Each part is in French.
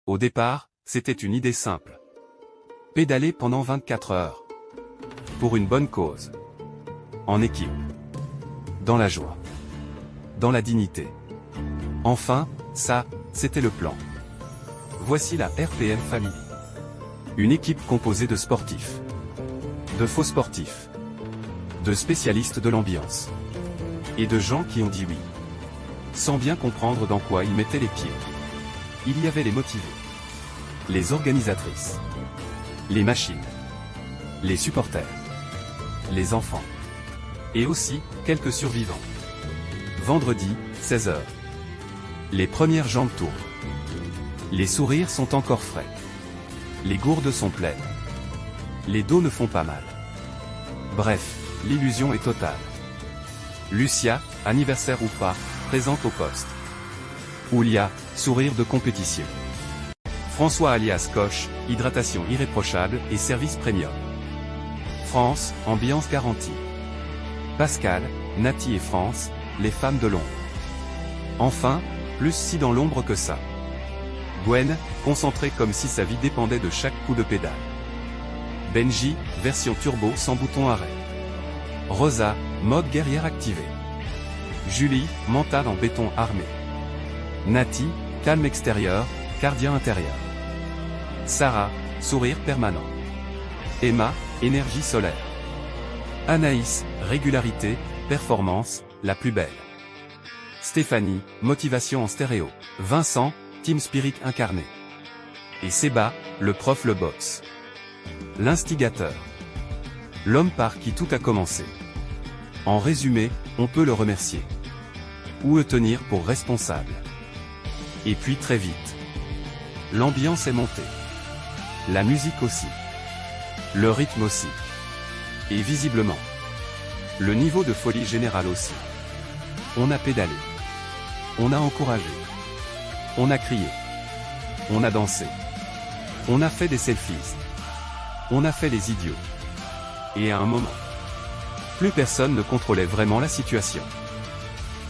Au départ, c'était une idée simple. Pédaler pendant 24 heures. Pour une bonne cause. En équipe. Dans la joie. Dans la dignité. Enfin, ça, c'était le plan. Voici la RPM Family. Une équipe composée de sportifs. De faux sportifs. De spécialistes de l'ambiance. Et de gens qui ont dit oui. Sans bien comprendre dans quoi ils mettaient les pieds. Il y avait les motivés. Les organisatrices. Les machines. Les supporters. Les enfants. Et aussi, quelques survivants. Vendredi, 16 h. Les premières jambes tournent. Les sourires sont encore frais. Les gourdes sont pleines. Les dos ne font pas mal. Bref, l'illusion est totale. Lucia, anniversaire ou pas, présente au poste. Oulia, sourire de compétition. François alias Coche, hydratation irréprochable et service premium. France, ambiance garantie. Pascal, Nati et France, les femmes de l'ombre. Enfin, plus si dans l'ombre que ça. Gwen, concentrée comme si sa vie dépendait de chaque coup de pédale. Benji, version turbo sans bouton arrêt. Rosa, mode guerrière activé. Julie, mental en béton armé. Nati, calme extérieur, cardio intérieur. Sarah, sourire permanent. Emma, énergie solaire. Anaïs, régularité, performance, la plus belle. Stéphanie, motivation en stéréo. Vincent, team spirit incarné. Et Séba, le prof le boss. L'instigateur. L'homme par qui tout a commencé. En résumé, on peut le remercier. Ou le tenir pour responsable. Et puis très vite. L'ambiance est montée. La musique aussi. Le rythme aussi. Et visiblement. Le niveau de folie générale aussi. On a pédalé. On a encouragé. On a crié. On a dansé. On a fait des selfies. On a fait les idiots. Et à un moment, plus personne ne contrôlait vraiment la situation.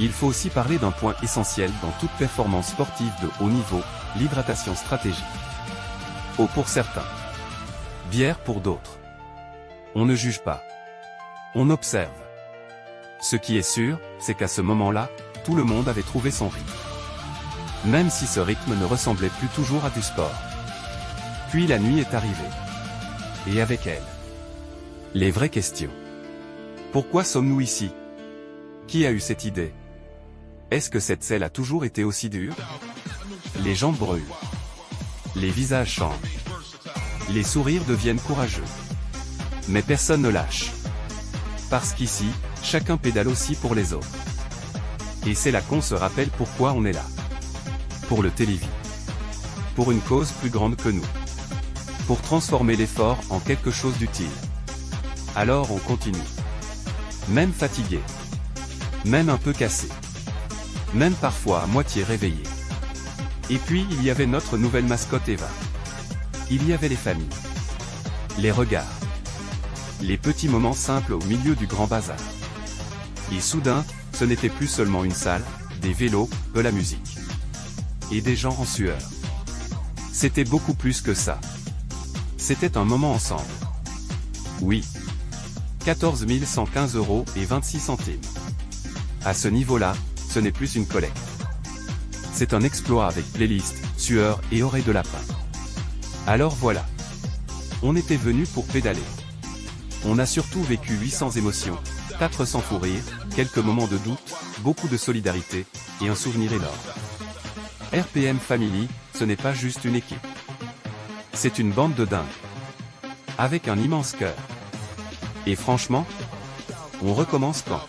Il faut aussi parler d'un point essentiel dans toute performance sportive de haut niveau, l'hydratation stratégique. Eau pour certains. Bière pour d'autres. On ne juge pas. On observe. Ce qui est sûr, c'est qu'à ce moment-là, tout le monde avait trouvé son rythme. Même si ce rythme ne ressemblait plus toujours à du sport. Puis la nuit est arrivée. Et avec elle, les vraies questions. Pourquoi sommes-nous ici? Qui a eu cette idée? Est-ce que cette selle a toujours été aussi dure? Les jambes brûlent. Les visages changent. Les sourires deviennent courageux. Mais personne ne lâche. Parce qu'ici, chacun pédale aussi pour les autres. Et c'est là qu'on se rappelle pourquoi on est là. Pour le télévis. Pour une cause plus grande que nous. Pour transformer l'effort en quelque chose d'utile. Alors on continue. Même fatigué. Même un peu cassé. Même parfois à moitié réveillé. Et puis il y avait notre nouvelle mascotte Eva. Il y avait les familles. Les regards. Les petits moments simples au milieu du grand bazar. Et soudain, ce n'était plus seulement une salle, des vélos, de la musique. Et des gens en sueur. C'était beaucoup plus que ça. C'était un moment ensemble. Oui. 14 115 € et 26 centimes. À ce niveau-là, ce n'est plus une collecte. C'est un exploit avec playlist, sueur et oreille de lapin. Alors voilà. On était venu pour pédaler. On a surtout vécu 800 émotions, 400 fous rires, quelques moments de doute, beaucoup de solidarité, et un souvenir énorme. RPM Family, ce n'est pas juste une équipe. C'est une bande de dingues. Avec un immense cœur. Et franchement, on recommence quand?